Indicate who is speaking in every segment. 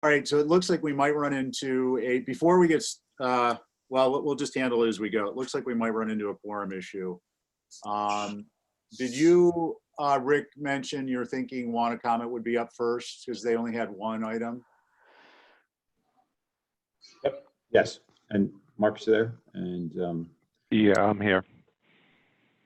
Speaker 1: All right, so it looks like we might run into before we get, well, we'll just handle it as we go. It looks like we might run into a quorum issue. Did you, Rick, mention you're thinking comment would be up first because they only had one item?
Speaker 2: Yep. Yes. And Mark's there. And
Speaker 3: yeah, I'm here.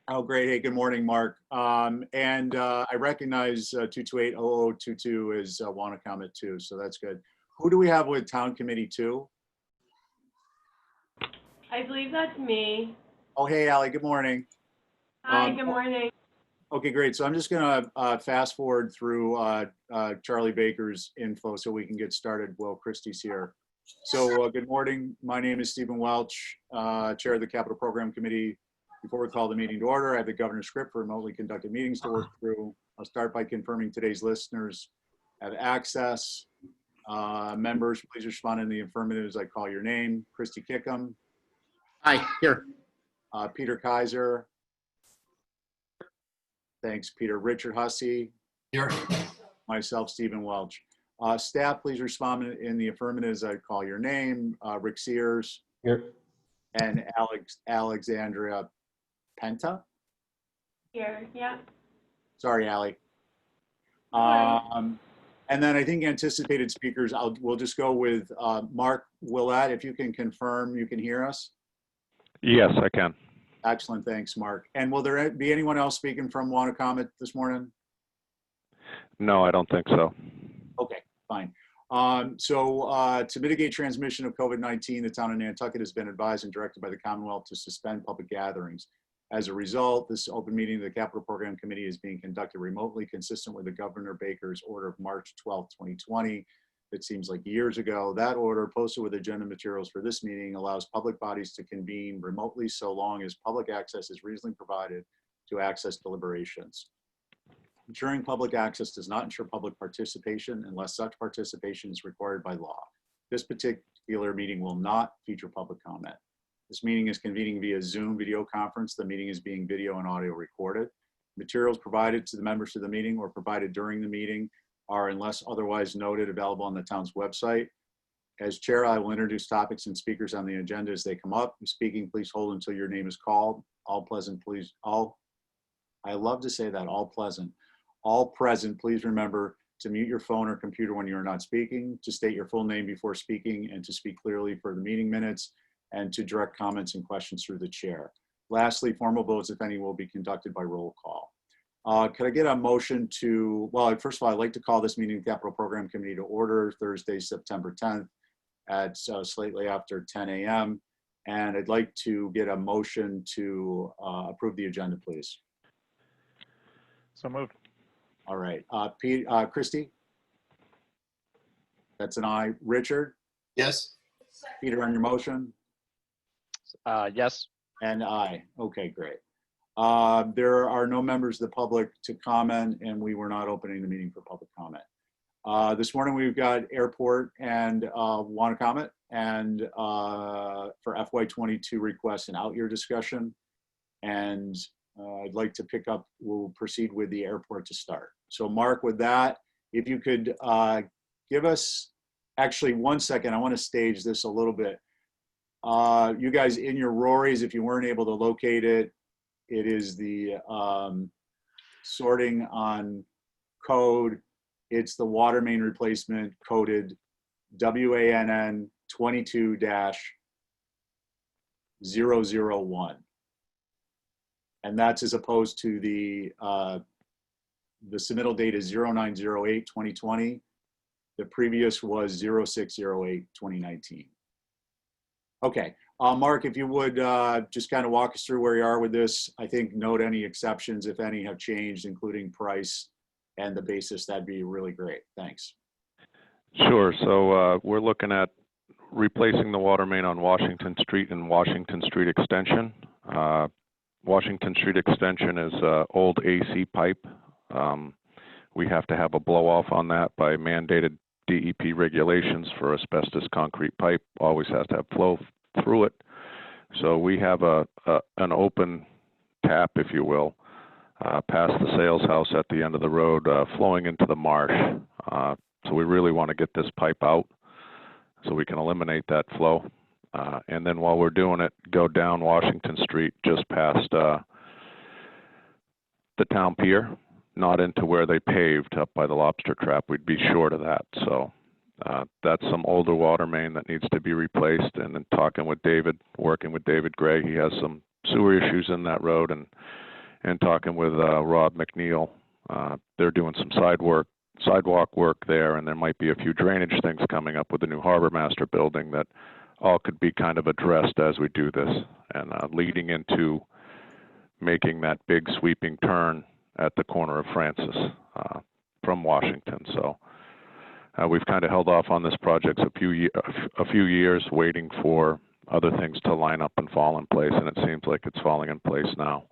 Speaker 1: Oh, great. Hey, good morning, Mark. I recognize 228-0022 is comment too, so that's good. Who do we have with Town Committee 2?
Speaker 4: I believe that's me.
Speaker 1: Oh, hey, Allie, good morning.
Speaker 4: Hi, good morning.
Speaker 1: Okay, great. So I'm just gonna fast forward through Charlie Baker's info so we can get started while Christie's here. So good morning. My name is Stephen Welch, Chair of the Capital Program Committee. Before we call the meeting to order, I have the governor's script for remotely conducted meetings to work through. I'll start by confirming today's listeners have access. Members, please respond in the affirmative as I call your name. Christy Kickham.
Speaker 5: Hi, here.
Speaker 1: Peter Kaiser. Thanks, Peter. Richard Hussey.
Speaker 5: Here.
Speaker 1: Myself, Stephen Welch. Staff, please respond in the affirmative as I call your name. Rick Sears.
Speaker 2: here.
Speaker 1: And Alexandria Penta.
Speaker 4: Here, yeah.
Speaker 1: Sorry, Allie. And then I think anticipated speakers, we'll just go with Mark Willett. If you can confirm you can hear us.
Speaker 3: Yes, I can.
Speaker 1: Excellent, thanks, Mark. And will there be anyone else speaking from comment this morning?
Speaker 3: No, I don't think so.
Speaker 1: Okay, fine. To mitigate transmission of COVID-19, the town of Nantucket has been advised and directed by the Commonwealth to suspend public gatherings. As a result, this open meeting of the Capital Program Committee is being conducted remotely, consistent with the Governor Baker's order of March 12, 2020. It seems like years ago. That order, posted with agenda materials for this meeting, allows public bodies to convene remotely so long as public access is reasonably provided to access deliberations. Ensuring public access does not ensure public participation unless such participation is required by law. This particular meeting will not feature public comment. This meeting is convening via Zoom video conference. The meeting is being video and audio recorded. Materials provided to the members of the meeting or provided during the meeting are, unless otherwise noted, available on the town's website. As chair, I will introduce topics and speakers on the agenda as they come up. Speaking, please hold until your name is called. All present, please. I love to say that, all pleasant. All present, please remember to mute your phone or computer when you are not speaking, to state your full name before speaking, and to speak clearly for the meeting minutes, and to direct comments and questions through the chair. Lastly, formal votes, if any, will be conducted by roll call. Could I get a motion to, well, first of all, I'd like to call this meeting of the Capital Program Committee to order Thursday, September 10th at slightly after 10 a.m. And I'd like to get a motion to approve the agenda, please.
Speaker 6: So moved.
Speaker 1: All right, Christy? That's an aye. Richard?
Speaker 5: Yes.
Speaker 1: Peter, on your motion?
Speaker 6: Yes.
Speaker 1: And aye. Okay, great. There are no members of the public to comment, and we were not opening the meeting for public comment. This morning we've got airport and want to comment, and for FY22 requests and out year discussion. And I'd like to pick up, we'll proceed with the airport to start. So Mark, with that, if you could give us, actually 1 second, I want to stage this a little bit. You guys in your Rorys, if you weren't able to locate it, it is the sorting on code. It's the water main replacement coded WANN 22-001. And that's as opposed to the submittal date is 09/08/2020. The previous was 06/08/2019. Okay, Mark, if you would just kind of walk us through where you are with this. I think note any exceptions, if any, have changed, including price and the basis. That'd be really great. Thanks.
Speaker 3: Sure. So we're looking at replacing the water main on Washington Street and Washington Street Extension. Washington Street Extension is old AC pipe. We have to have a blow off on that by mandated DEP regulations for asbestos concrete pipe. Always has to have flow through it. So we have an open tap, if you will, past the sales house at the end of the road, flowing into the marsh. So we really want to get this pipe out so we can eliminate that flow. And then while we're doing it, go down Washington Street just past the town pier, not into where they paved up by the lobster trap. We'd be short of that. So that's some older water main that needs to be replaced. And then talking with David, working with David Gray, he has some sewer issues in that road, and talking with Rob McNeil, they're doing some sidewalk work there, and there might be a few drainage things coming up with the new harbor master building that all could be kind of addressed as we do this, and leading into making that big sweeping turn at the corner of Francis from Washington. So we've kind of held off on this project a few years, waiting for other things to line up and fall in place, and it seems like it's falling in place now.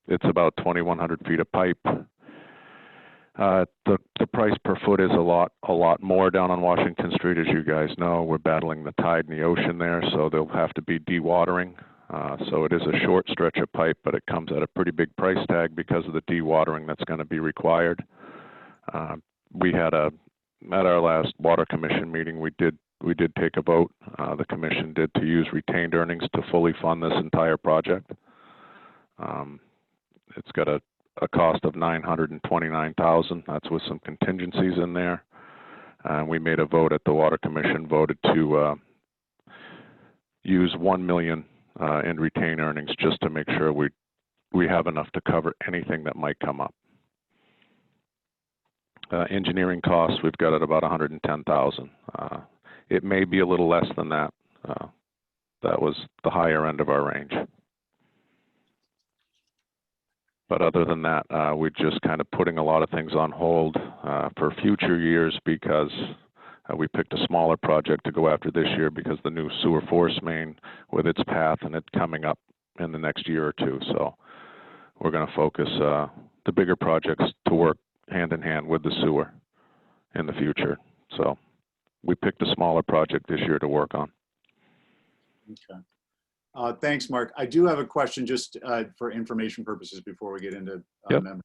Speaker 3: It's about 2,100 feet of pipe. The price per foot is a lot more down on Washington Street, as you guys know. We're battling the tide in the ocean there, so there'll have to be dewatering. So it is a short stretch of pipe, but it comes at a pretty big price tag because of the dewatering that's going to be required. We had at our last water commission meeting, we did take a vote. The commission did, to use retained earnings to fully fund this entire project. It's got a cost of $929,000. That's with some contingencies in there. We made a vote at the Water Commission, voted to use $1 million in retained earnings just to make sure we have enough to cover anything that might come up. Engineering costs, we've got at about $110,000. It may be a little less than that. That was the higher end of our range. But other than that, we're just kind of putting a lot of things on hold for future years because we picked a smaller project to go after this year because the new sewer force main with its path and it coming up in the next year or two. So we're going to focus the bigger projects to work hand in hand with the sewer in the future. So we picked a smaller project this year to work on.
Speaker 1: Okay. Thanks, Mark. I do have a question just for information purposes before we get into member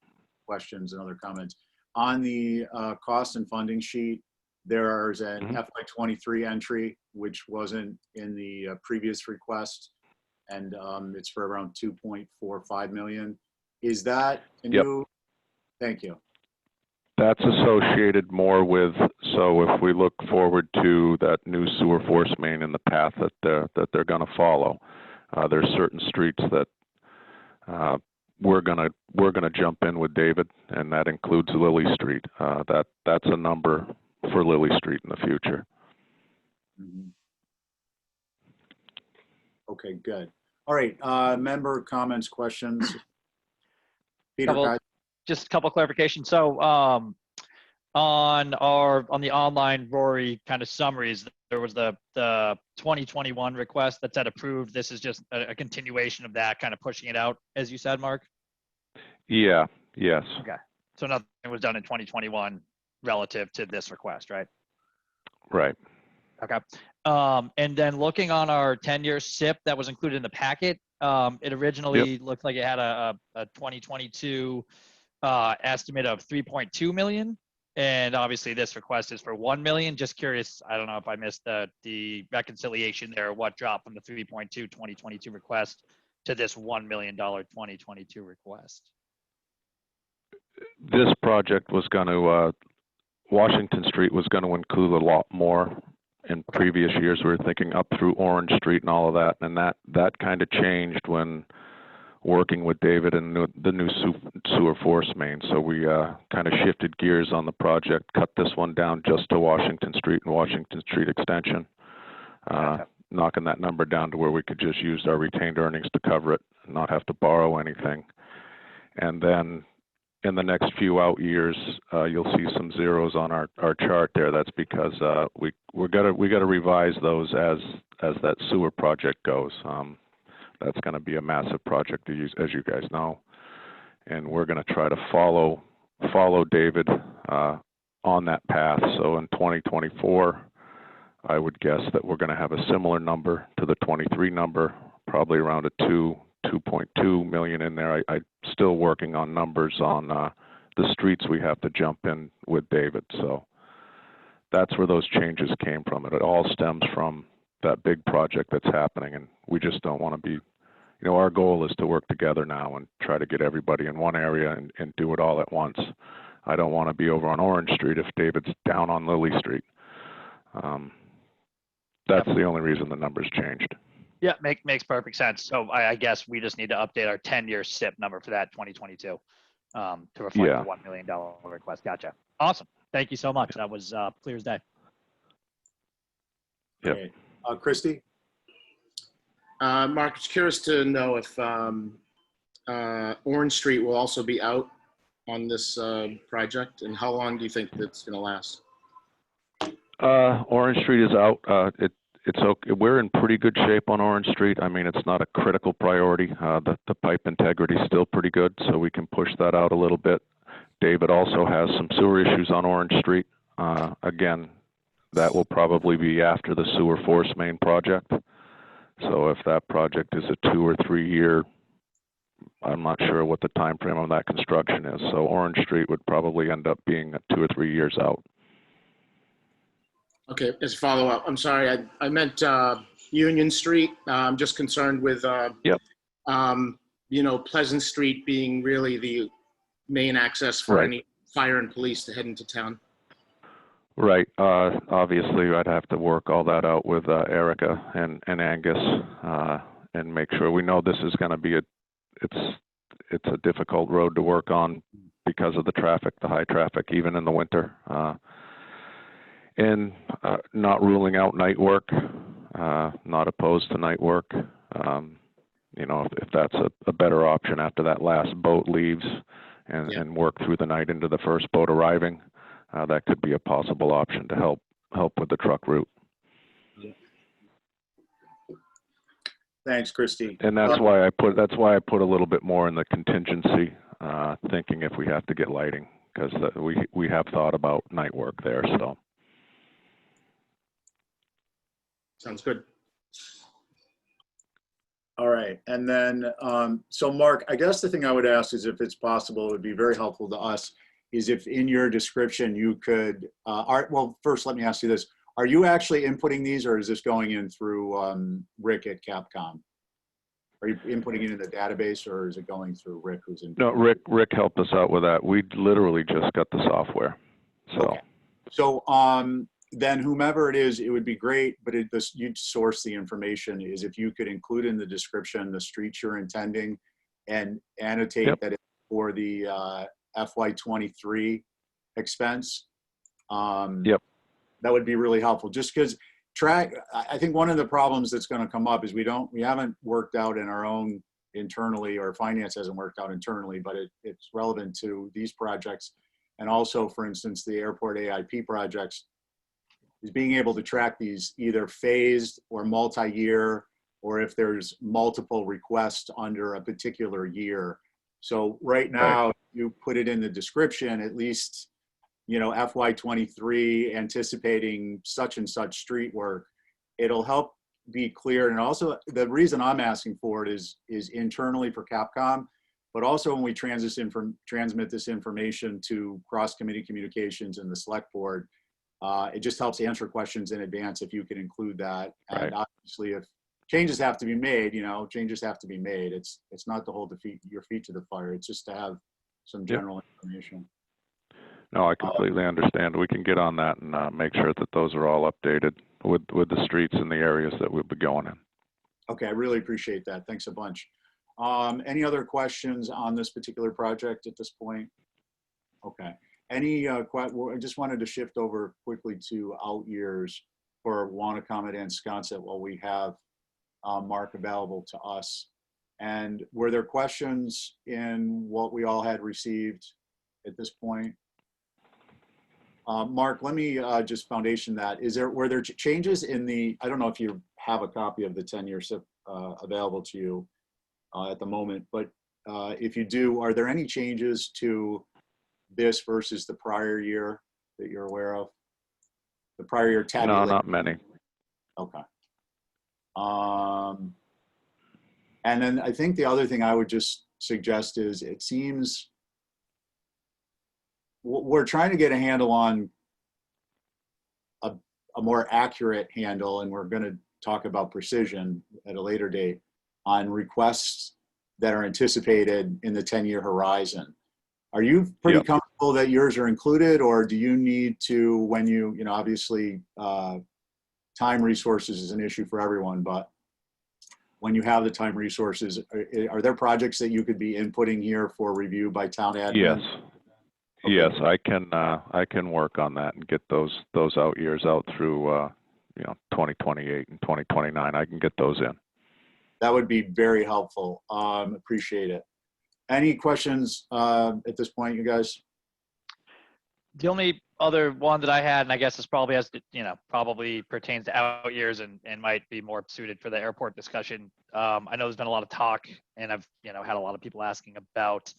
Speaker 1: questions and other comments. On the cost and funding sheet, there's an FY23 entry, which wasn't in the previous request, and it's for around 2.45 million. Is that a new? Thank you.
Speaker 3: That's associated more with, so if we look forward to that new sewer force main and the path that they're going to follow, there's certain streets that we're gonna jump in with David, and that includes Lily Street. That's a number for Lily Street in the future.
Speaker 1: Mm-hmm. Okay, good. All right, member comments, questions. Peter,
Speaker 6: Just a couple clarifications. So on the online Rory kind of summaries, there was the 2021 request that said approved. This is just a continuation of that, kind of pushing it out, as you said, Mark?
Speaker 3: Yeah, yes.
Speaker 6: Okay. So nothing was done in 2021 relative to this request, right?
Speaker 3: Right.
Speaker 6: Okay. And then looking on our 10-year SIP that was included in the packet, it originally looked like it had a 2022 estimate of 3.2 million. And obviously this request is for 1 million. Just curious, I don't know if I missed the reconciliation there, what dropped from the 3.2 2022 request to this $1 million 2022 request.
Speaker 3: This project was going to, Washington Street was going to include a lot more. In previous years, we were thinking up through Orange Street and all of that. And that kind of changed when working with David and the new sewer force main. So we kind of shifted gears on the project, cut this one down just to Washington Street and Washington Street extension, knocking that number down to where we could just use our retained earnings to cover it and not have to borrow anything. And then in the next few out years, you'll see some zeros on our chart there. That's because we got to revise those as that sewer project goes. That's going to be a massive project, as you guys know, and we're going to try to follow David on that path. So in 2024, I would guess that we're going to have a similar number to the 23 number, probably around a 2.2 million in there. I'm still working on numbers on the streets we have to jump in with David. So that's where those changes came from. It all stems from that big project that's happening, and we just don't want to be, our goal is to work together now and try to get everybody in one area and do it all at once. I don't want to be over on Orange Street if David's down on Lily Street. That's the only reason the numbers changed.
Speaker 6: Yeah, makes perfect sense. So I guess we just need to update our 10-year SIP number for that 2022 to reflect
Speaker 3: Yeah.
Speaker 6: the $1 million request. Gotcha. Awesome. Thank you so much. That was clear as day.
Speaker 3: Yep.
Speaker 1: Okay. Christie?
Speaker 5: Mark, I was curious to know if Orange Street will also be out on this project, and how long do you think that's going to last?
Speaker 3: Orange Street is out. It's okay. We're in pretty good shape on Orange Street. I mean, it's not a critical priority. The pipe integrity is still pretty good, so we can push that out a little bit. David also has some sewer issues on Orange Street. Again, that will probably be after the sewer force main project. So if that project is a 2 or 3 year, I'm not sure what the time frame on that construction is. So Orange Street would probably end up being 2 or 3 years out.
Speaker 5: Okay, as a follow-up, I'm sorry, I meant Union Street. I'm just concerned with,
Speaker 3: Yep.
Speaker 5: Pleasant Street being really the main access for
Speaker 3: Right.
Speaker 5: any fire and police to head into town.
Speaker 3: Right. Obviously, I'd have to work all that out with Erica and Angus and make sure we know this is going to be it's a difficult road to work on because of the traffic, the high traffic, even in the winter. And not ruling out night work, not opposed to night work. If that's a better option after that last boat leaves and work through the night into the first boat arriving, that could be a possible option to help with the truck route.
Speaker 1: Thanks, Christie.
Speaker 3: And that's why I put a little bit more in the contingency, thinking if we have to get lighting, because we have thought about night work there. So.
Speaker 5: Sounds good.
Speaker 1: All right. And then, so Mark, I guess the thing I would ask is if it's possible, it would be very helpful to us, is if in your description you could, well, first let me ask you this. Are you actually inputting these, or is this going in through Rick at Capcom? Are you inputting it in the database, or is it going through Rick who's in?
Speaker 3: No, Rick helped us out with that. We literally just got the software. So.
Speaker 1: Okay. So then whomever it is, it would be great, but you'd source the information is if you could include in the description the streets you're intending and annotate that it's for the FY23 expense. That would be really helpful, just because I think one of the problems that's going to come up is we haven't worked out in our own internally, or finance hasn't worked out internally, but it's relevant to these projects. And also, for instance, the airport AIP projects, is being able to track these either phased or multi-year, or if there's multiple requests under a particular year. So right now, you put it in the description, at least, FY23 anticipating such and such street work. It'll help be clear. And also the reason I'm asking for it is internally for Capcom, but also when we transmit this information to cross-committee communications and the select board, it just helps answer questions in advance if you can include that. And obviously, if changes have to be made, changes have to be made. It's not to hold your feet to the fire. It's just to have some general information.
Speaker 3: No, I completely understand. We can get on that and make sure that those are all updated with the streets and the areas that we'll be going in. Okay,
Speaker 1: I really appreciate that. Thanks a bunch. Any other questions on this particular project at this point? Okay. I just wanted to shift over quickly to out years for Wanacomit and Sconset while we have Mark available to us. And were there questions in what we all had received at this point? Mark, let me just foundation that. Were there changes in I don't know if you have a copy of the 10-year SIP available to you at the moment, but if you do, are there any changes to this versus the prior year that you're aware of? The prior year tabulation?
Speaker 3: No, not many.
Speaker 1: Okay. And then I think the other thing I would just suggest is it seems we're trying to get a handle on a more accurate handle, and we're going to talk about precision at a later date on requests that are anticipated in the 10-year horizon. Are you pretty
Speaker 3: Yep.
Speaker 1: comfortable that yours are included, or do you need to, when you know, obviously time resources is an issue for everyone, but when you have the time resources, are there projects that you could be inputting here for review by town admin?
Speaker 3: Yes.
Speaker 1: Okay.
Speaker 3: Yes, I can work on that and get those out years out through, 2028 and 2029. I can get those in.
Speaker 1: That would be very helpful. Appreciate it. Any questions at this point, you guys?
Speaker 6: The only other one that I had, and I guess this probably has to, probably pertains to out years and might be more suited for the airport discussion. I know there's been a lot of talk, and I've, had a lot of people asking about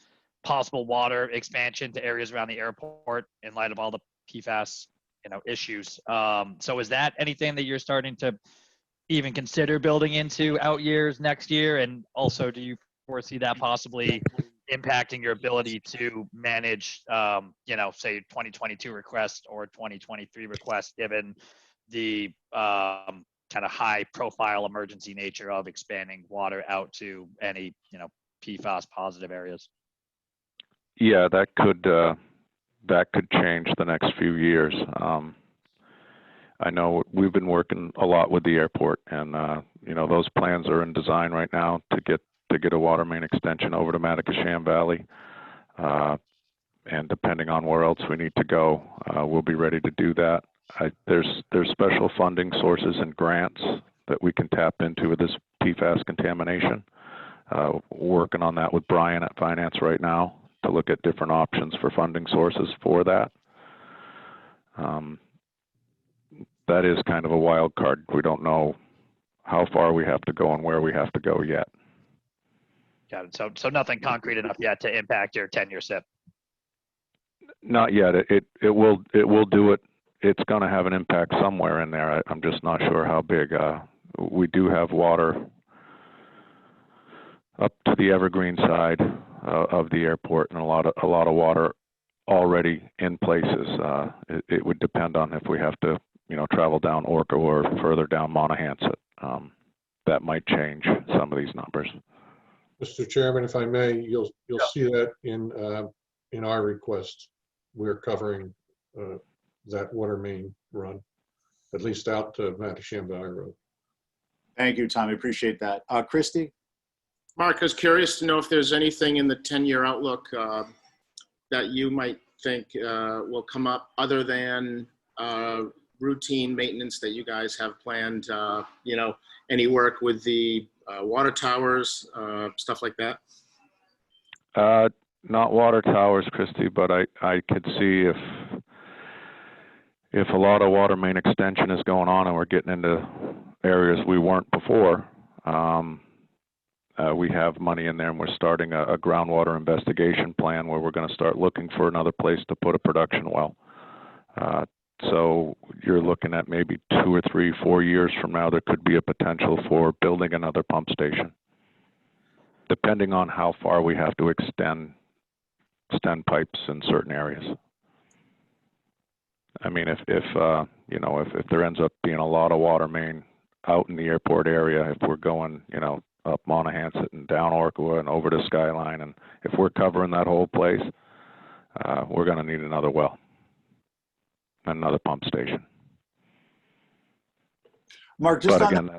Speaker 6: possible water expansion to areas around the airport in light of all the PFAS, issues. So is that anything that you're starting to even consider building into out years next year? And also, do you foresee that possibly impacting your ability to manage, say 2022 request or 2023 request, given the kind of high profile emergency nature of expanding water out to any, PFAS positive areas?
Speaker 3: Yeah, that could change the next few years. I know we've been working a lot with the airport, and those plans are in design right now to get a water main extension over to Modification Valley. And depending on where else we need to go, we'll be ready to do that. There's special funding sources and grants that we can tap into with this PFAS contamination. Working on that with Brian at Finance right now to look at different options for funding sources for that. That is kind of a wild card. We don't know how far we have to go and where we have to go yet.
Speaker 6: Got it. So nothing concrete enough yet to impact your 10-year SIP.
Speaker 3: Not yet. It will do it. It's going to have an impact somewhere in there. I'm just not sure how big. We do have water up to the Evergreen side of the airport, and a lot of water already in places. It would depend on if we have to, travel down Orca or further down Monahans. That might change some of these numbers.
Speaker 7: Mr. Chairman, if I may, you'll see that in our request. We're covering that water main run, at least out to Modification Valley Road.
Speaker 1: Thank you, Tom. I appreciate that. Christy?
Speaker 5: Mark, I was curious to know if there's anything in the 10-year outlook that you might think will come up other than routine maintenance that you guys have planned, any work with the water towers, stuff like that?
Speaker 3: Not water towers, Christy, but I could see if a lot of water main extension is going on and we're getting into areas we weren't before. We have money in there, and we're starting a groundwater investigation plan where we're going to start looking for another place to put a production well. So you're looking at maybe 2 or 3, 4 years from now, there could be a potential for building another pump station, depending on how far we have to extend pipes in certain areas. I mean, if there ends up being a lot of water main out in the airport area, if we're going, up Monahans and down Orca and over to Skyline, and if we're covering that whole place, we're going to need another well, another pump station.
Speaker 1: Mark, just
Speaker 3: but again,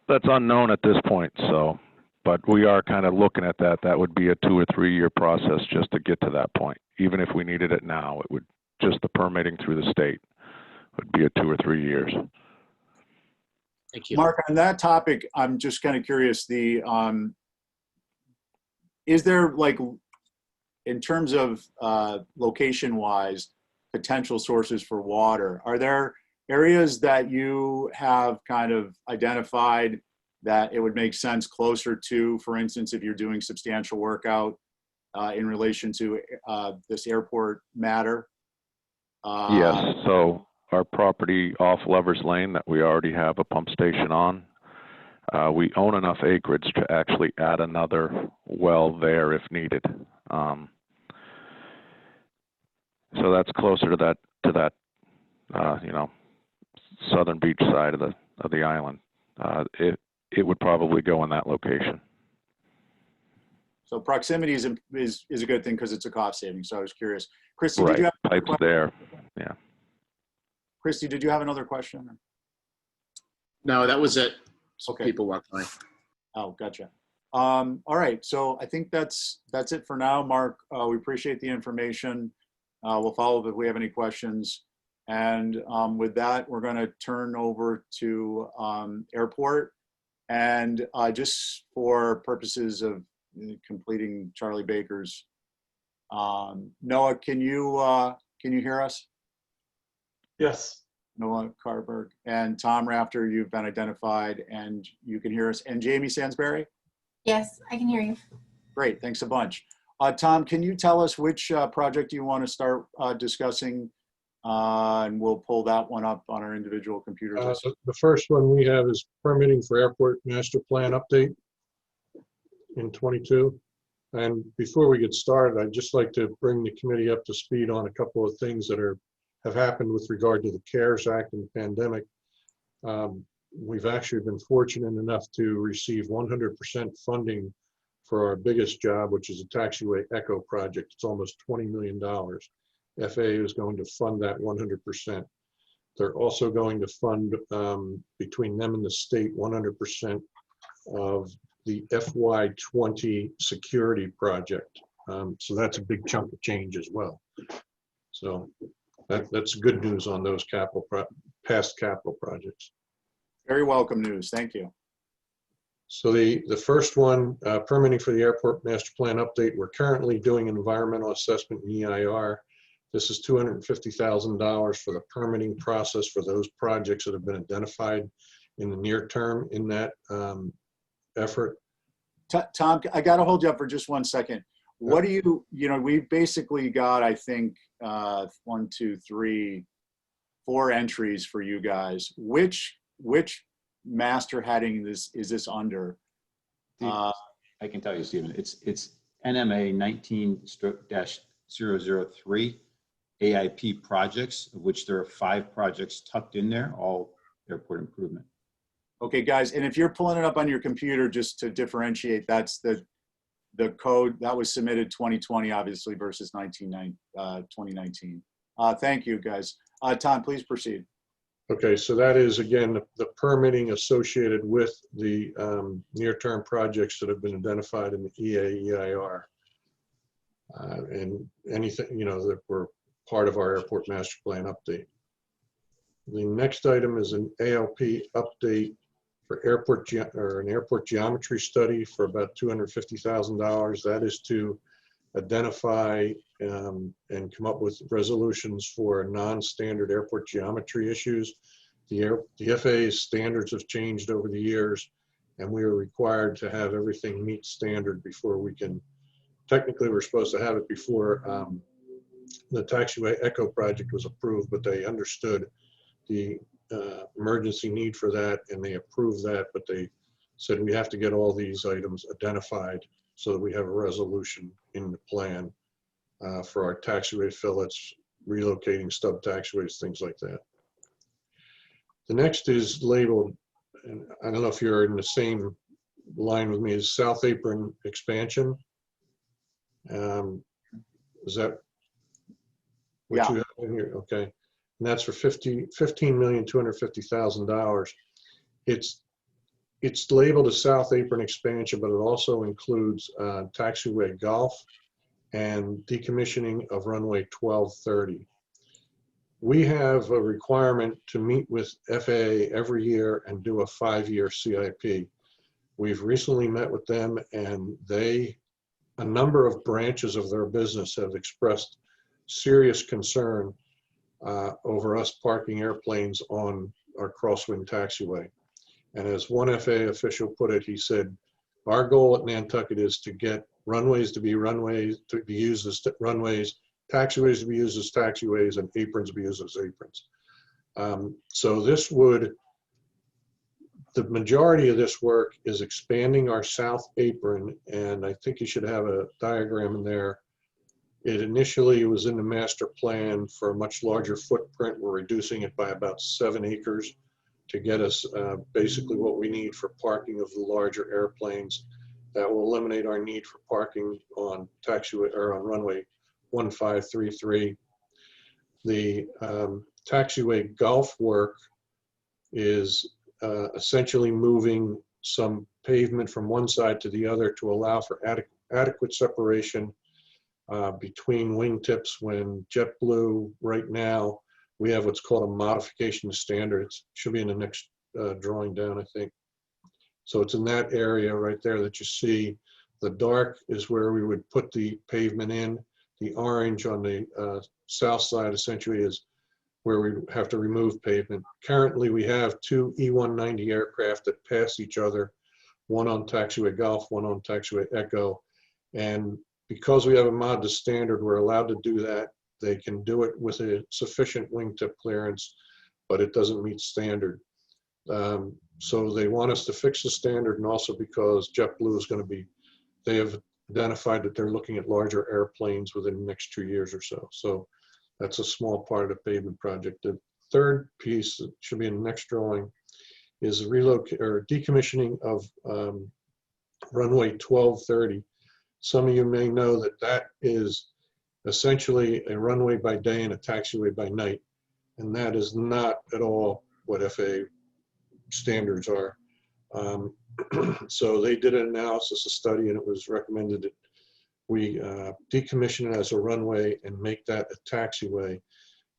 Speaker 3: that's unknown at this point. So, but we are kind of looking at that. That would be a 2 or 3 year process just to get to that point. Even if we needed it now, it would just the permitting through the state would be a 2 or 3 years.
Speaker 5: Thank you.
Speaker 1: Mark, on that topic, I'm just kind of curious, is there, like, in terms of location-wise, potential sources for water, are there areas that you have kind of identified that it would make sense closer to, for instance, if you're doing substantial work out in relation to this airport matter?
Speaker 3: Yes, so our property off Lovers Lane that we already have a pump station on, we own enough acreage to actually add another well there if needed. So that's closer to that, southern beach side of the island. It would probably go in that location.
Speaker 1: So proximity is a good thing because it's a cost saving. So I was curious. Christy,
Speaker 3: Right,
Speaker 1: did you have another
Speaker 3: pipes
Speaker 1: question?
Speaker 3: there, yeah.
Speaker 1: Christy, did you have another question?
Speaker 5: No, that was it. So
Speaker 1: Okay.
Speaker 5: people walk by.
Speaker 1: Oh, gotcha. All right, so I think that's it for now, Mark. We appreciate the information. We'll follow up if we have any questions. And with that, we're going to turn over to airport. And just for purposes of completing Charlie Baker's, Noah, can you hear us?
Speaker 8: Yes.
Speaker 1: Noah Carberg and Tom Rafter, you've been identified and you can hear us. And Jamie Sansberry?
Speaker 9: Yes, I can hear you.
Speaker 1: Great, thanks a bunch. Tom, can you tell us which project you want to start discussing? And we'll pull that one up on our individual computers.
Speaker 7: The first one we have is permitting for airport master plan update in 22. And before we get started, I'd just like to bring the committee up to speed on a couple of things that have happened with regard to the CARES Act and the pandemic. We've actually been fortunate enough to receive 100% funding for our biggest job, which is a taxiway echo project. It's almost $20 million. FAA is going to fund that 100%. They're also going to fund, between them and the state, 100% of the FY20 security project. So that's a big chunk of change as well. So that's good news on those past capital projects.
Speaker 1: Very welcome news, thank you.
Speaker 7: So the first one, permitting for the airport master plan update, we're currently doing an environmental assessment in EIR. This is $250,000 for the permitting process for those projects that have been identified in the near term in that effort.
Speaker 1: Tom, I got to hold you up for just 1 second. What do we basically got, I think, 1, 2, 3, 4 entries for you guys. Which master heading is this under?
Speaker 2: I can tell you, Stephen, it's NMA 19-003 AIP projects, of which there are 5 projects tucked in there, all airport improvement.
Speaker 1: Okay, guys, and if you're pulling it up on your computer, just to differentiate, that's the code that was submitted 2020, obviously, versus 2019. Thank you, guys. Tom, please proceed.
Speaker 7: Okay, so that is, again, the permitting associated with the near-term projects that have been identified in the EIR. And anything, that were part of our airport master plan update. The next item is an ALP update for an airport geometry study for about $250,000. That is to identify and come up with resolutions for non-standard airport geometry issues. The FAA's standards have changed over the years, and we are required to have everything meet standard before we can. Technically, we're supposed to have it before the taxiway echo project was approved, but they understood the emergency need for that, and they approved that, but they said we have to get all these items identified so that we have a resolution in the plan for our taxiway fillets, relocating stub taxiways, things like that. The next is labeled, and I don't know if you're in the same line with me, is South Apron expansion. Is that what you have in here? Okay. And that's for $15,250,000. It's labeled as South Apron expansion, but it also includes taxiway golf and decommissioning of runway 1230. We have a requirement to meet with FAA every year and do a 5-year CIP. We've recently met with them, and a number of branches of their business have expressed serious concern over us parking airplanes on our crosswind taxiway. And as one FAA official put it, he said, our goal at Nantucket is to get runways to be used as runways, taxiways to be used as taxiways, and aprons to be used as aprons. So the majority of this work is expanding our south apron, and I think you should have a diagram in there It initially was in the master plan for a much larger footprint. We're reducing it by about 7 acres to get us basically what we need for parking of the larger airplanes. That will eliminate our need for parking on taxiway or on runway 1533. The taxiway golf work is essentially moving some pavement from one side to the other to allow for adequate separation between wingtips. When JetBlue right now, we have what's called a modification standards. Should be in the next drawing down, I think. So it's in that area right there that you see. The dark is where we would put the pavement in. The orange on the south side essentially is where we have to remove pavement. Currently, we have 2 E-190 aircraft that pass each other, one on taxiway Golf, one on taxiway Echo. And because we have a mod to standard, we're allowed to do that. They can do it with a sufficient wingtip clearance, but it doesn't meet standard. So they want us to fix the standard, and also because JetBlue is going to be, they have identified that they're looking at larger airplanes within the next 2 years or so. So that's a small part of the pavement project. The third piece that should be in the next drawing is relocate or decommissioning of runway 1230. Some of you may know that that is essentially a runway by day and a taxiway by night. And that is not at all what FAA standards are. So they did an analysis, a study, and it was recommended that we decommission it as a runway and make that a taxiway.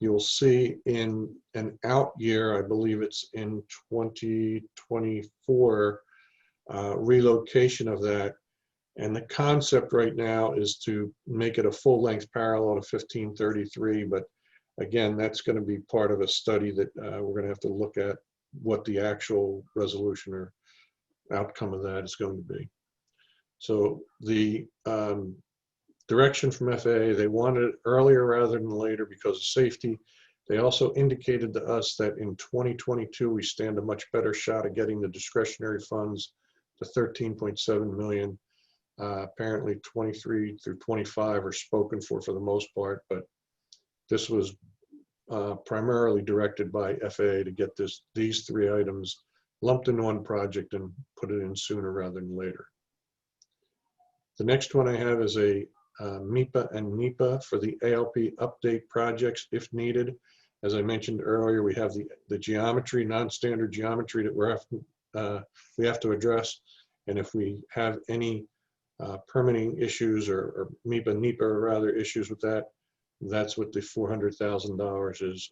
Speaker 7: You'll see in an out year, I believe it's in 2024, relocation of that. And the concept right now is to make it a full-length parallel to 1533. But again, that's going to be part of a study that we're going to have to look at what the actual resolution or outcome of that is going to be. So the direction from FAA, they wanted it earlier rather than later because of safety. They also indicated to us that in 2022, we stand a much better shot at getting the discretionary funds to 13.7 million. Apparently 23 through 25 are spoken for the most part, but this was primarily directed by FAA to get these 3 items lumped in one project and put it in sooner rather than later. The next one I have is a MEPA and NEPA for the ALP update projects if needed. As I mentioned earlier, we have the geometry, non-standard geometry that we have to address. And if we have any permitting issues or MEPA, NEPA or rather issues with that, that's what the $400,000 is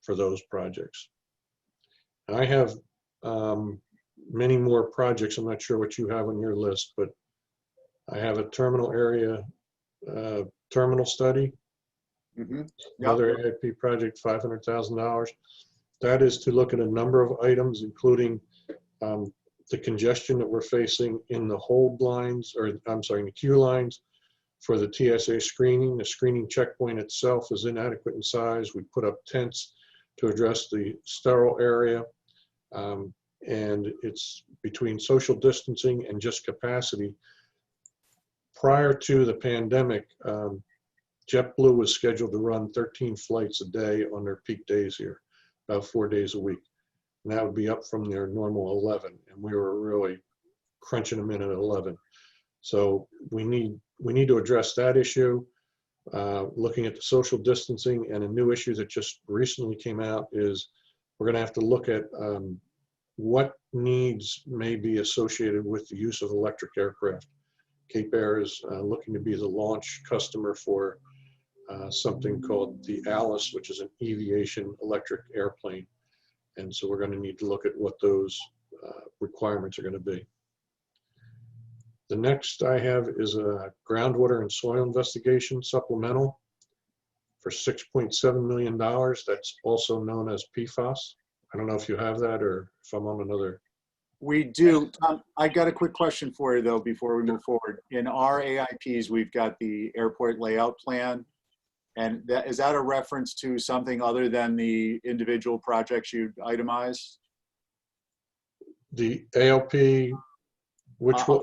Speaker 7: for those projects. And I have many more projects. I'm not sure what you have on your list, but I have a terminal area terminal study.
Speaker 1: Mm-hmm.
Speaker 7: Another AIP project, $500,000. That is to look at a number of items, including the congestion that we're facing in the hold lines, or I'm sorry, in the queue lines for the TSA screening. The screening checkpoint itself is inadequate in size. We put up tents to address the sterile area. And it's between social distancing and just capacity. Prior to the pandemic, JetBlue was scheduled to run 13 flights a day on their peak days here, about 4 days a week. And that would be up from their normal 11. And we were really crunching them in at 11. So we need to address that issue. Looking at the social distancing, and a new issue that just recently came out is we're going to have to look at what needs may be associated with the use of electric aircraft. Cape Air is looking to be the launch customer for something called the Alice, which is an aviation electric airplane. And so we're going to need to look at what those requirements are going to be. The next I have is a groundwater and soil investigation supplemental for $6.7 million. That's also known as PFAS. I don't know if you have that or if I'm on another.
Speaker 1: We do. I got a quick question for you though before we move forward. In our AIPs, we've got the airport layout plan. And is that a reference to something other than the individual projects you itemized?
Speaker 7: The ALP, which one?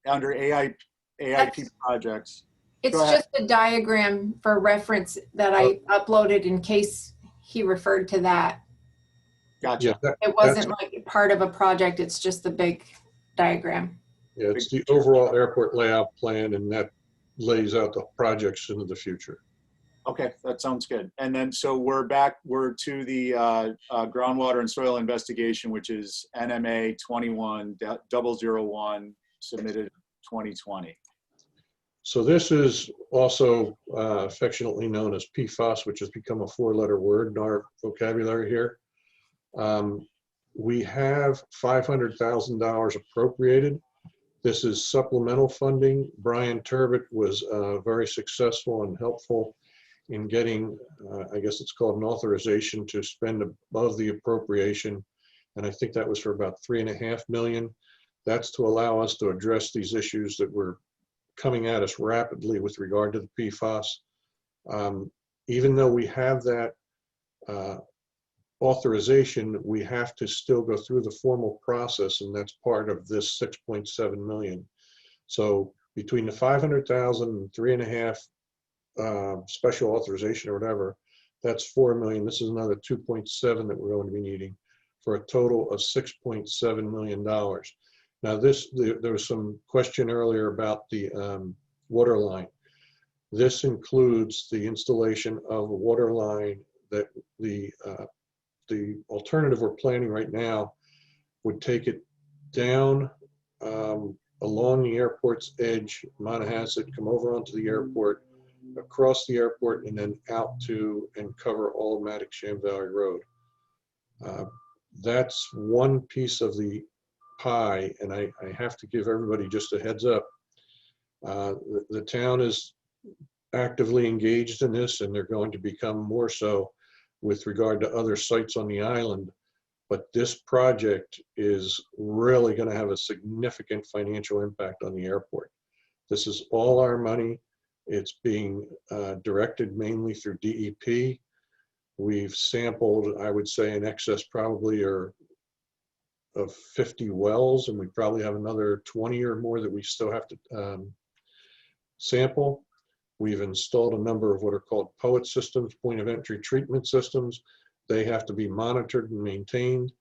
Speaker 1: Under AIP projects.
Speaker 9: It's
Speaker 1: Go ahead.
Speaker 9: just a diagram for reference that I uploaded in case he referred to that.
Speaker 1: Gotcha.
Speaker 7: Yeah,
Speaker 9: It wasn't like part of a project, it's just the big diagram.
Speaker 7: yeah, it's the overall airport layout plan, and that lays out the projects into the future.
Speaker 1: Okay, that sounds good. And then, so we're to the groundwater and soil investigation, which is NMA 21-001, submitted 2020.
Speaker 7: So this is also affectionately known as PFAS, which has become a four-letter word in our vocabulary here. We have $500,000 appropriated. This is supplemental funding. Brian Turbot was very successful and helpful in getting, I guess it's called an authorization to spend above the appropriation. And I think that was for about $3.5 million. That's to allow us to address these issues that were coming at us rapidly with regard to the PFAS. Even though we have that authorization, we have to still go through the formal process, and that's part of this 6.7 million. So between the 500,000 and 3.5 special authorization or whatever, that's 4 million. This is another 2.7 that we're going to be needing for a total of $6.7 million. Now there was some question earlier about the water line. This includes the installation of a water line that the alternative we're planning right now would take it down along the airport's edge, Monahasset, come over onto the airport, across the airport, and then out to and cover all of Maddox-Sham Valley Road. That's one piece of the pie, and I have to give everybody just a heads up. The town is actively engaged in this, and they're going to become more so with regard to other sites on the island. But this project is really going to have a significant financial impact on the airport. This is all our money. It's being directed mainly through DEP. We've sampled, I would say, in excess probably of 50 wells, and we probably have another 20 or more that we still have to sample. We've installed a number of what are called POET systems, point of entry treatment systems. They have to be monitored and maintained.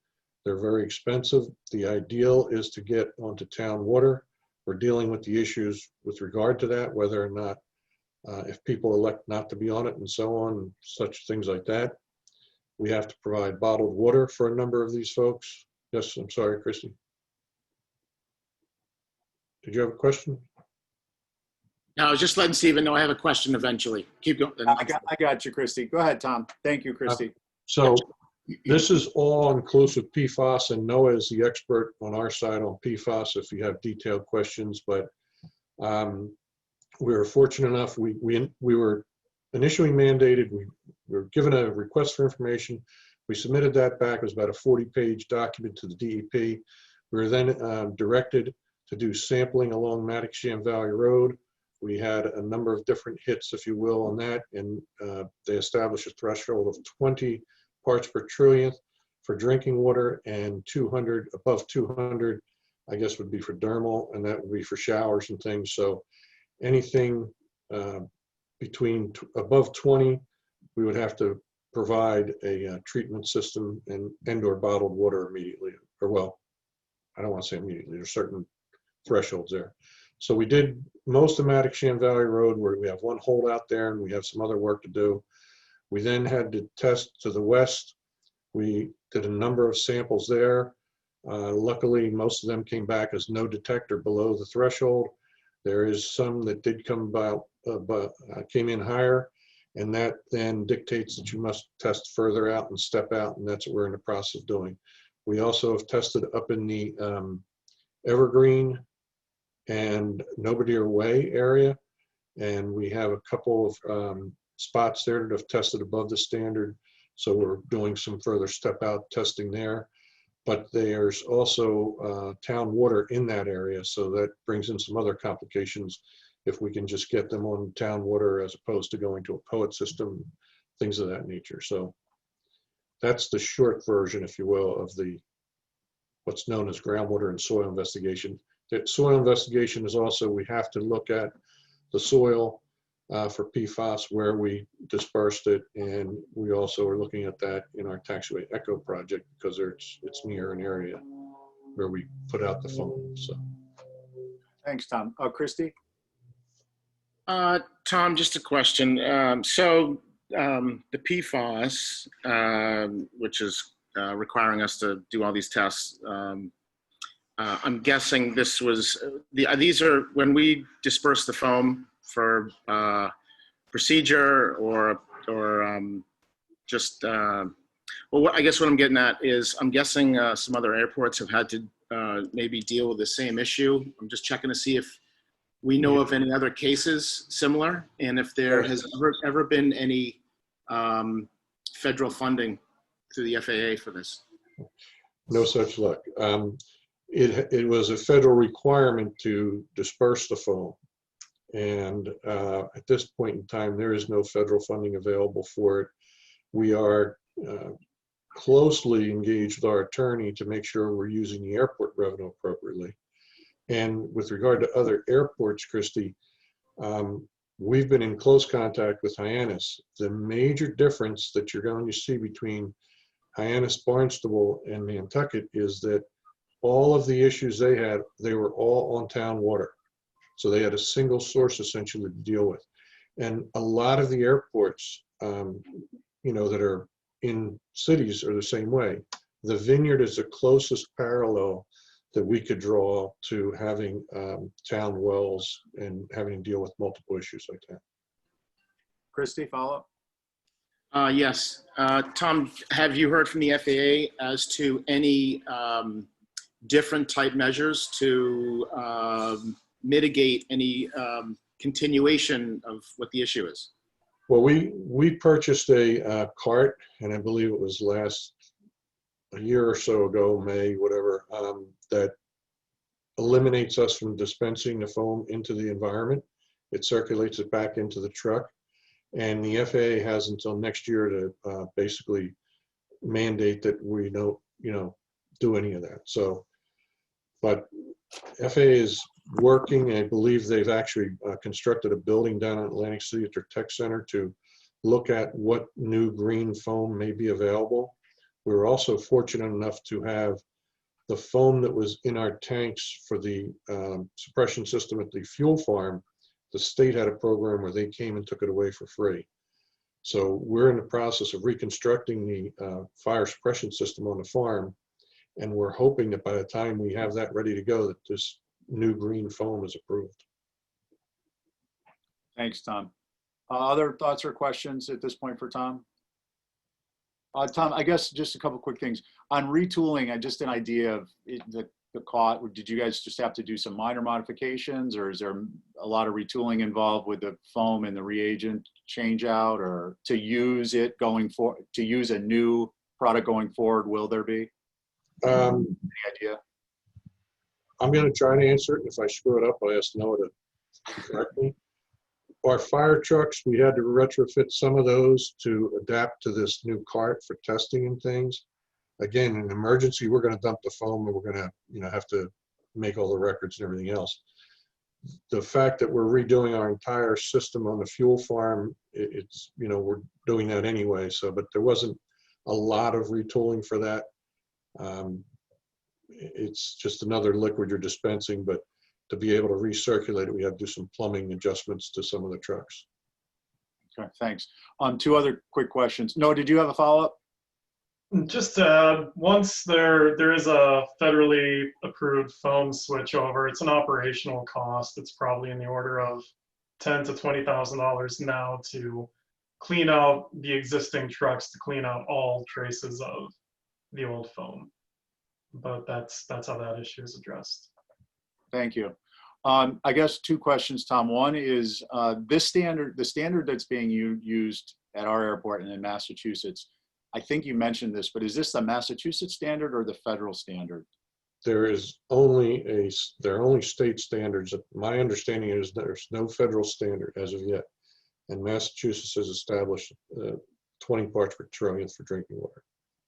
Speaker 7: They're very expensive. The ideal is to get onto town water. We're dealing with the issues with regard to that, whether or not if people elect not to be on it and so on, such things like that. We have to provide bottled water for a number of these folks. Yes, I'm sorry, Christy. Did you have a question?
Speaker 5: No, I was just letting Stephen know I have a question eventually. Keep going.
Speaker 1: I got you, Christy. Go ahead, Tom. Thank you, Christy.
Speaker 7: So this is all inclusive PFAS, and Noah is the expert on our side on PFAS if you have detailed questions. But we were fortunate enough, we were initially mandated, we were given a request for information. We submitted that back. It was about a 40-page document to the DEP. We were then directed to do sampling along Maddox-Sham Valley Road. We had a number of different hits, if you will, on that, and they established a threshold of 20 parts per trillionth for drinking water, and 200, above 200, I guess would be for dermal, and that would be for showers and things. So anything between above 20, we would have to provide a treatment system and or bottled water immediately, or well, I don't want to say immediately, there's certain thresholds there. So we did most of Maddox-Sham Valley Road, where we have one holdout there and we have some other work to do. We then had to test to the west. We did a number of samples there. Luckily, most of them came back as no detector below the threshold. There is some that did come about, came in higher, and that then dictates that you must test further out and step out, and that's what we're in the process of doing. We also have tested up in the Evergreen and Nobody Way area, and we have a couple of spots there that have tested above the standard, so we're doing some further step out testing there. But there's also town water in that area, so that brings in some other complications if we can just get them on town water as opposed to going to a POET system, things of that nature. So that's the short version, if you will, of the what's known as groundwater and soil investigation. The soil investigation is also, we have to look at the soil for PFAS where we dispersed it, and we also are looking at that in our taxiway echo project because it's near an area where we put out the foam. So
Speaker 1: Thanks, Tom. Christy?
Speaker 5: Tom, just a question. The PFAS, which is requiring us to do all these tests, I'm guessing this was, these are, when we disperse the foam for procedure or just, well, I guess what I'm getting at is I'm guessing some other airports have had to maybe deal with the same issue. I'm just checking to see if we know of any other cases similar, and if there has ever been any federal funding through the FAA for this.
Speaker 7: no such luck. It was a federal requirement to disperse the foam. And at this point in time, there is no federal funding available for it. We are closely engaged with our attorney to make sure we're using the airport revenue appropriately. And with regard to other airports, Christy, we've been in close contact with Hyannis. The major difference that you're going to see between Hyannis, Barnstable, and Nantucket is that all of the issues they had, they were all on town water. So they had a single source essentially to deal with. And a lot of the airports, that are in cities are the same way. The Vineyard is the closest parallel that we could draw to having town wells and having to deal with multiple issues like that.
Speaker 1: Christy, follow up?
Speaker 5: Yes. Tom, have you heard from the FAA as to any different type measures to mitigate any continuation of what the issue is?
Speaker 7: Well, we purchased a cart, and I believe it was a year or so ago, May, whatever, that eliminates us from dispensing the foam into the environment. It circulates it back into the truck. And the FAA has until next year to basically mandate that we don't, do any of that. So, but FAA is working. I believe they've actually constructed a building down in Atlantic City at their tech center to look at what new green foam may be available. We were also fortunate enough to have the foam that was in our tanks for the suppression system at the fuel farm. The state had a program where they came and took it away for free. So we're in the process of reconstructing the fire suppression system on the farm. And we're hoping that by the time we have that ready to go, that this new green foam is approved.
Speaker 1: Thanks, Tom. Other thoughts or questions at this point for Tom? Tom, I guess just a couple quick things. On retooling, just an idea of the cost. Did you guys just have to do some minor modifications, or is there a lot of retooling involved with the foam and the reagent change out, or to use it going forward, to use a new product going forward, will there be? Any idea?
Speaker 7: I'm going to try to answer it. If I screw it up, I'll ask Noah to correct me. Our fire trucks, we had to retrofit some of those to adapt to this new cart for testing and things. Again, in an emergency, we're going to dump the foam and we're going to, have to make all the records and everything else. The fact that we're redoing our entire system on the fuel farm, it's, we're doing that anyway. So, but there wasn't a lot of retooling for that. It's just another liquid you're dispensing, but to be able to recirculate it, we have to do some plumbing adjustments to some of the trucks.
Speaker 1: Okay, thanks. Two other quick questions. Noah, did you have a follow-up?
Speaker 8: Just once there is a federally approved foam switchover, it's an operational cost. It's probably in the order of $10,000 to $20,000 now to clean out the existing trucks, to clean out all traces of the old foam. But that's how that issue is addressed.
Speaker 1: Thank you. I guess two questions, Tom. One is the standard that's being used at our airport and in Massachusetts. I think you mentioned this, but is this the Massachusetts standard or the federal standard?
Speaker 7: There are only state standards. My understanding is there's no federal standard as of yet. And Massachusetts has established 20 parts per trillion for drinking water.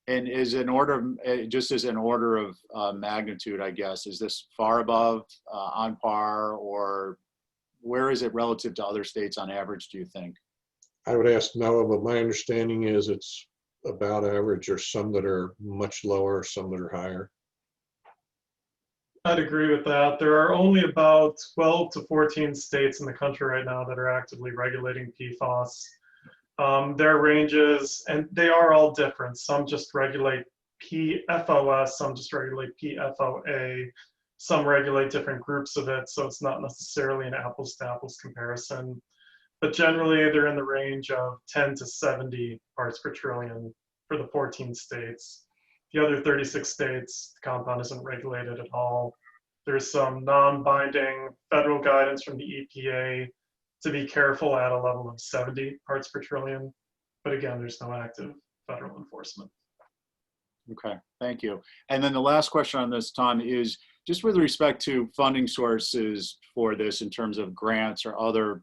Speaker 1: And is an order, just as an order of magnitude, I guess, is this far above, on par, or where is it relative to other states on average, do you think?
Speaker 7: I would ask Noah, but my understanding is it's about average. There's some that are much lower, some that are higher.
Speaker 8: I'd agree with that. There are only about 12 to 14 states in the country right now that are actively regulating PFAS. Their ranges, and they are all different. Some just regulate PFOS, some just regulate PFOA, some regulate different groups of it, so it's not necessarily an apples to apples comparison. But generally, they're in the range of 10 to 70 parts per trillion for the 14 states. The other 36 states, the compound isn't regulated at all. There's some non-binding federal guidance from the EPA to be careful at a level of 70 parts per trillion. But again, there's no active federal enforcement.
Speaker 1: Okay, thank you. And then the last question on this, Tom, is just with respect to funding sources for this in terms of grants or other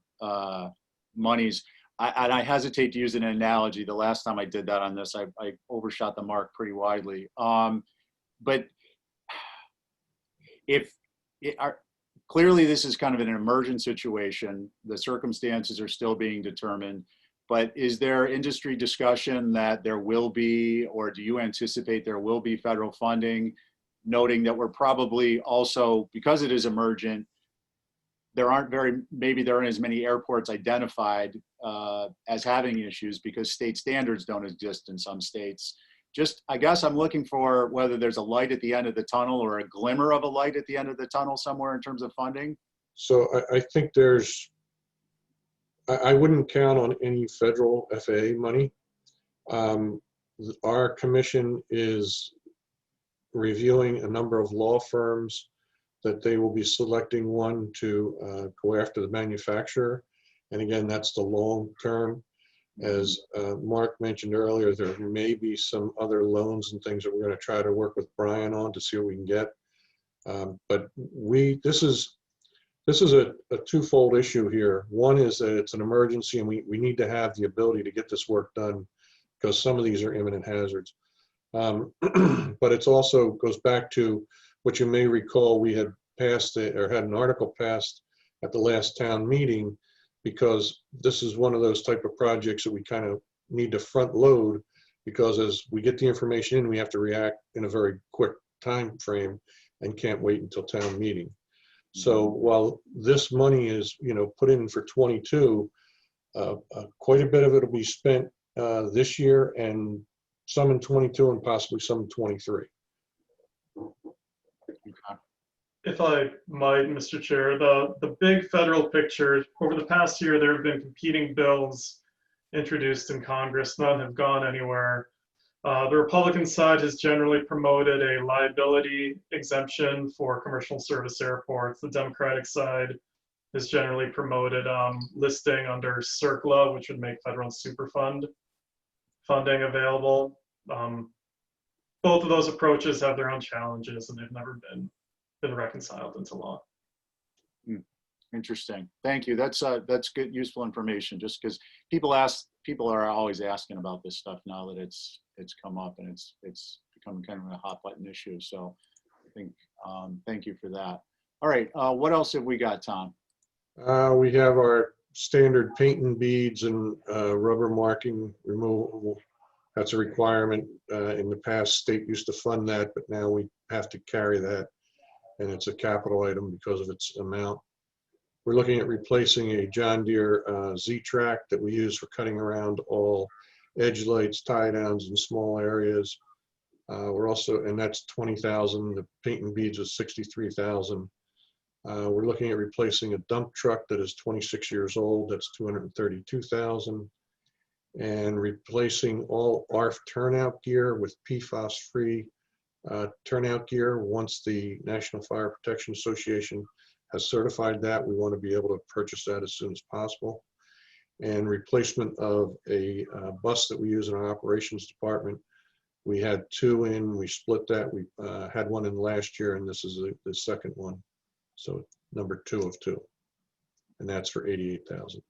Speaker 1: monies. And I hesitate to use an analogy. The last time I did that on this, I overshot the mark pretty widely. But clearly this is kind of an emergent situation. The circumstances are still being determined. But is there industry discussion that there will be, or do you anticipate there will be federal funding, noting that we're probably also, because it is emergent, maybe there aren't as many airports identified as having issues because state standards don't exist in some states. Just, I guess I'm looking for whether there's a light at the end of the tunnel or a glimmer of a light at the end of the tunnel somewhere in terms of funding.
Speaker 7: So I think I wouldn't count on any federal FAA money. Our commission is reviewing a number of law firms that they will be selecting one to go after the manufacturer. And again, that's the long term. As Mark mentioned earlier, there may be some other loans and things that we're going to try to work with Brian on to see what we can get. But this is a twofold issue here. One is that it's an emergency and we need to have the ability to get this work done because some of these are imminent hazards. But it also goes back to what you may recall, we had passed or had an article passed at the last town meeting because this is one of those type of projects that we kind of need to front load because as we get the information in, we have to react in a very quick time frame and can't wait until town meeting. So while this money is, put in for 22, quite a bit of it will be spent this year and some in 22 and possibly some in 23.
Speaker 1: Okay.
Speaker 8: If I might, Mr. Chair, the big federal picture, over the past year, there have been competing bills introduced in Congress. None have gone anywhere. The Republican side has generally promoted a liability exemption for commercial service airports. The Democratic side has generally promoted listing under CERCLA, which would make federal Superfund funding available. Both of those approaches have their own challenges and they've never been reconciled into law.
Speaker 1: Interesting. Thank you. That's good, useful information. Just because people are always asking about this stuff now that it's come up and it's become kind of a hot button issue. So I think thank you for that. All right. What else have we got, Tom?
Speaker 7: We have our standard paint and beads and rubber marking removal. That's a requirement. In the past, state used to fund that, but now we have to carry that. And it's a capital item because of its amount. We're looking at replacing a John Deere Z-Track that we use for cutting around all edge lights, tie downs in small areas. We're also, and that's 20,000. The paint and beads is 63,000. We're looking at replacing a dump truck that is 26 years old. That's 232,000. And replacing all ARF turnout gear with PFAS-free turnout gear. Once the National Fire Protection Association has certified that, we want to be able to purchase that as soon as possible. And replacement of a bus that we use in our operations department. We had 2 in, we split that. We had 1 in last year, and this is the second one. So number 2 of 2, and that's for 88,000.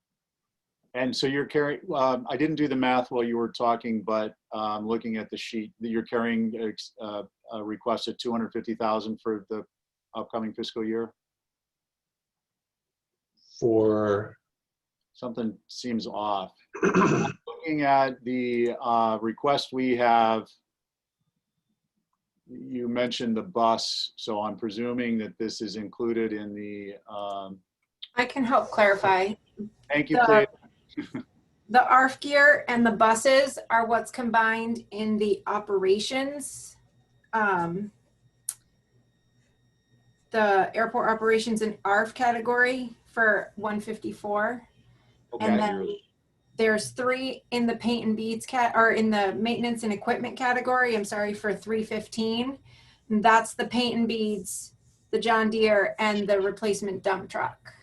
Speaker 1: And so you're carrying, I didn't do the math while you were talking, but looking at the sheet, you're carrying a request at 250,000 for the upcoming fiscal year?
Speaker 7: for,
Speaker 1: Something seems off. Looking at the request we have, you mentioned the bus, so I'm presuming that this is included in the,
Speaker 9: I can help clarify.
Speaker 1: thank you,
Speaker 9: The-
Speaker 1: please.
Speaker 9: The ARF gear and the buses are what's combined in the operations. The airport operations and ARF category for 154. And
Speaker 1: Okay,
Speaker 9: then there's 3 in the paint and beads or in the maintenance and equipment category, I'm sorry, for 315. And that's the paint and beads, the John Deere, and the replacement dump truck.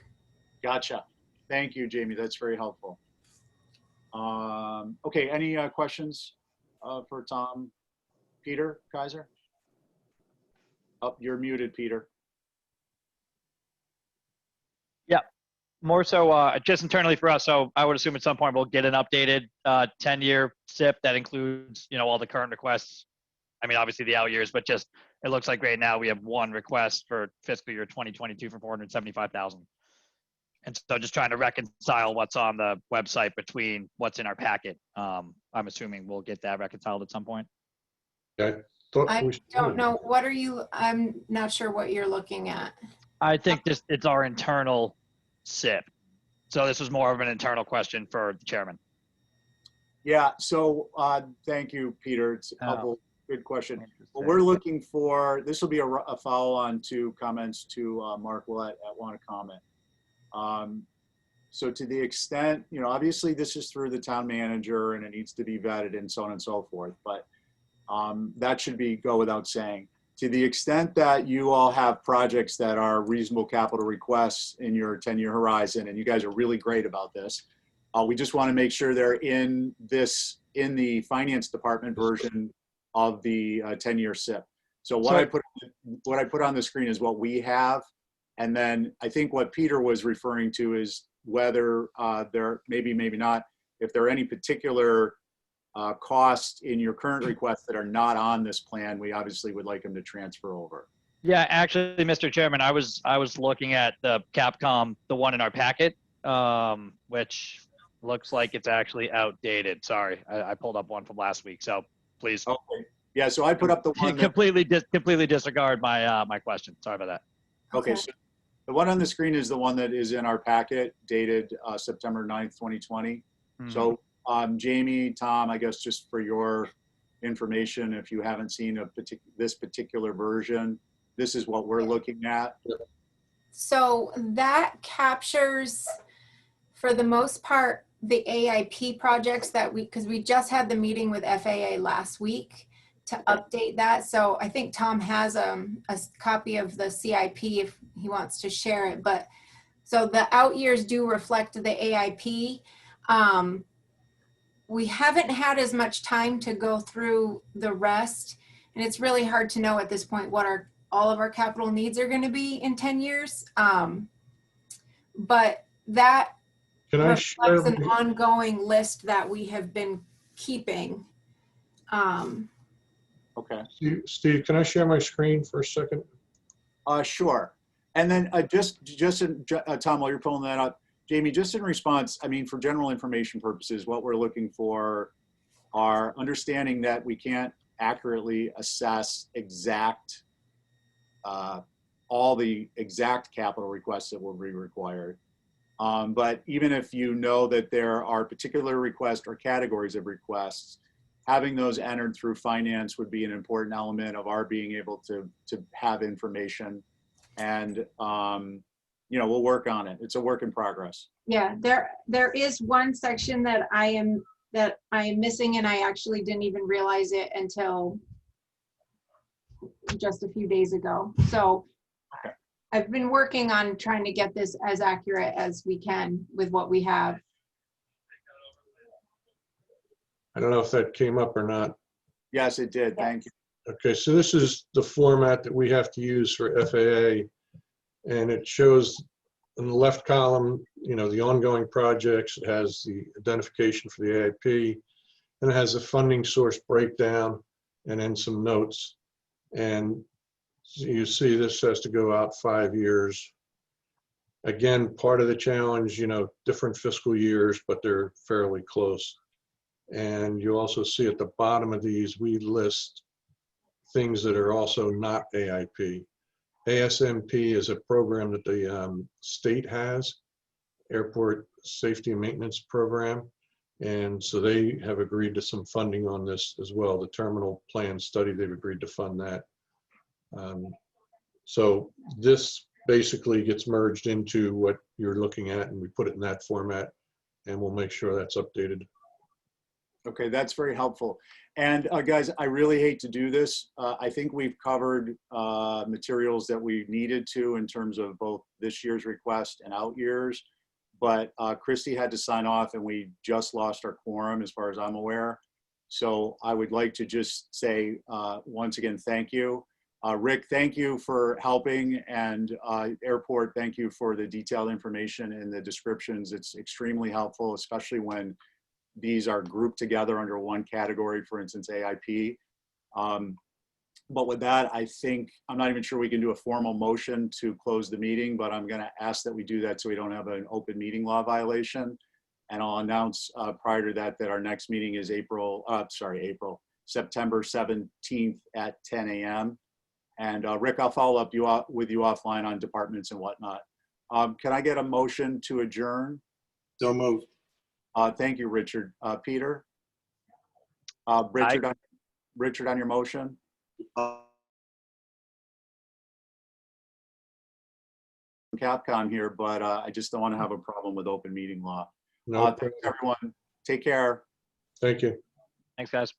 Speaker 1: gotcha. Thank you, Jamie. That's very helpful. Okay, any questions for Tom? Peter Kaiser? Oh, you're muted, Peter.
Speaker 6: More so just internally for us. So I would assume at some point we'll get an updated 10-year SIP that includes, you know, all the current requests. I mean, obviously the out years, but just it looks like right now we have 1 request for fiscal year 2022 for 475,000. And so just trying to reconcile what's on the website between what's in our packet. I'm assuming we'll get that reconciled at some point.
Speaker 7: I thought
Speaker 9: I
Speaker 7: we
Speaker 9: don't know, what are you, I'm not sure what you're looking at.
Speaker 6: I think this it's our internal SIP. So this was more of an internal question for the chairman.
Speaker 1: Yeah, so thank you, Peter. It's a helpful, good question. What we're looking for, this will be a follow-on to comments to Mark Willett at Want to Comment. So to the extent, you know, obviously this is through the town manager and it needs to be vetted and so on and so forth, but that should go without saying. To the extent that you all have projects that are reasonable capital requests in your 10-year horizon, and you guys are really great about this, we just want to make sure they're in the finance department version of the 10-year SIP. So what I put on the screen is what we have. And then I think what Peter was referring to is whether there, maybe not, if there are any particular costs in your current requests that are not on this plan, we obviously would like them to transfer over.
Speaker 6: Yeah, actually, Mr. Chairman, I was looking at the Capcom, the one in our packet, which looks like it's actually outdated. Sorry, I pulled up one from last week, so please.
Speaker 1: Okay. Yeah, so I put up the one that,
Speaker 6: completely disregard my my question. Sorry about that.
Speaker 1: okay, so the one on the screen is the one that is in our packet dated September 9th, 2020. So Jamie, Tom, I guess just for your information, if you haven't seen this particular version, this is what we're looking at.
Speaker 9: So that captures, for the most part, the AIP projects that because we just had the meeting with FAA last week to update that. So I think Tom has a copy of the CIP if he wants to share it. But so the out years do reflect the AIP. We haven't had as much time to go through the rest, and it's really hard to know at this point what all of our capital needs are going to be in 10 years. But that reflects an ongoing list that we have been keeping.
Speaker 1: Okay.
Speaker 7: Steve, can I share my screen for a second?
Speaker 1: Sure. And then Tom, while you're pulling that up, Jamie, just in response, I mean, for general information purposes, what we're looking for are understanding that we can't accurately assess all the exact capital requests that will be required. But even if you know that there are particular requests or categories of requests, having those entered through finance would be an important element of our being able to have information. And you know, we'll work on it. It's a work in progress.
Speaker 9: Yeah, there is one section that I am missing, and I actually didn't even realize it until just a few days ago. So
Speaker 1: okay.
Speaker 9: I've been working on trying to get this as accurate as we can with what we have.
Speaker 7: I don't know if that came up or not.
Speaker 1: Yes, it did. Thank you.
Speaker 7: Okay, so this is the format that we have to use for FAA, and it shows in the left column, you know, the ongoing projects. It has the identification for the AIP, and it has a funding source breakdown, and then some notes. And you see this has to go out 5 years. Again, part of the challenge, different fiscal years, but they're fairly close. And you also see at the bottom of these, we list things that are also not AIP. ASMP is a program that the state has, Airport Safety and Maintenance Program. And so they have agreed to some funding on this as well. The terminal plan study, they've agreed to fund that. So this basically gets merged into what you're looking at, and we put it in that format, and we'll make sure that's updated.
Speaker 1: Okay, that's very helpful. And guys, I really hate to do this. I think we've covered materials that we needed to in terms of both this year's request and out years. But Christy had to sign off, and we just lost our quorum as far as I'm aware. So I would like to just say once again, thank you. Rick, thank you for helping, and Airport, thank you for the detailed information and the descriptions. It's extremely helpful, especially when these are grouped together under one category, for instance, AIP. But with that, I think, I'm not even sure we can do a formal motion to close the meeting, but I'm gonna ask that we do that so we don't have an open meeting law violation. And I'll announce prior to that, that our next meeting is September 17th at 10 a.m. And Rick, I'll follow up with you offline on departments and whatnot. Can I get a motion to adjourn?
Speaker 5: So moved.
Speaker 1: Thank you, Richard. Peter? Richard on your motion? Capcom here, but I just don't want to have a problem with open meeting law.
Speaker 7: No,
Speaker 1: Thanks, everyone. Take care.
Speaker 7: thank you.
Speaker 6: Thanks, guys.